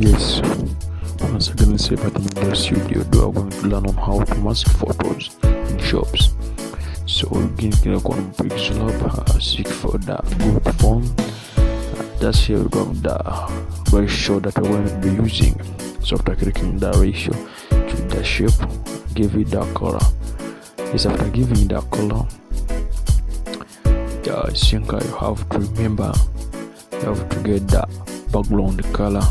Yes, once again it's Evat in this studio. We are going to learn on how to mask photos in shops. So again, click on Pixellab, seek for the good phone. That's here we got the ratio that we're going to be using. So after clicking the ratio to the shape, give it the color. Yes, after giving the color, I think you have to remember you have to get the background color.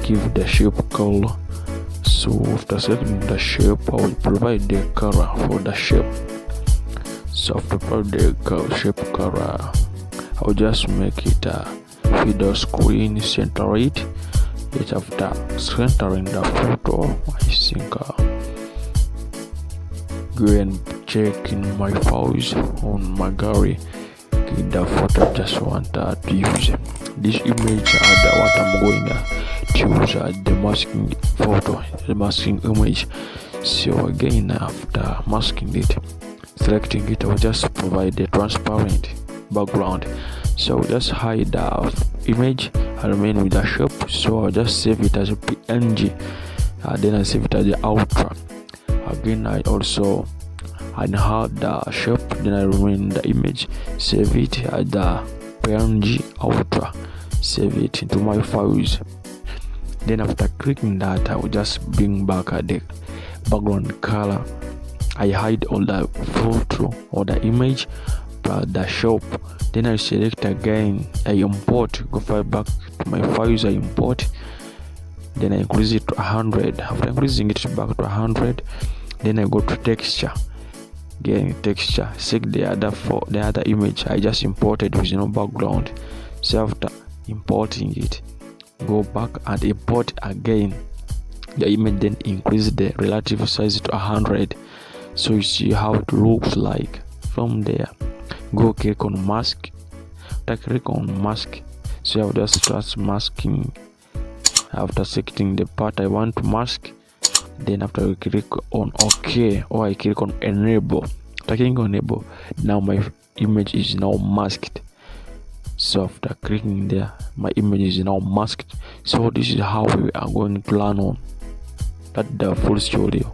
Give the shape color. So after selecting the shape, I will provide the color for the shape. So after provide the shape color, I will just make it video screen, center it. Yet after centering the photo, I think go and check in my files on my gallery. The photo I just want to use. This image what I'm going to use the masking photo, the masking image. So again, after masking it, selecting it, I will just provide the transparent background. So just hide the image and remain with the shape. So I'll just save it as a PNG, then I save it as the Ultra. Again, I also hide the shape, then I remain the image, save it as the PNG Ultra, save it into my files. Then after clicking that, I will just bring back the background color. I hide all the photo or the image plus the shape. Then I select again, I import, go file back to my files, I import, then I increase it to 100. After increasing it back to 100, then I go to texture. Again, texture, select the other image I just imported with no background. So after importing it, go back and import again the image, then increase the relative size to 100. So you see how it looks like from there. Go click on mask. After click on mask, so I'll just start masking. After selecting the part I want to mask, then after I click on OK, or I click on enable. After clicking on enable, now my image is now masked. So after clicking there, my image is now masked. So this is how we are going to learn on that the full studio.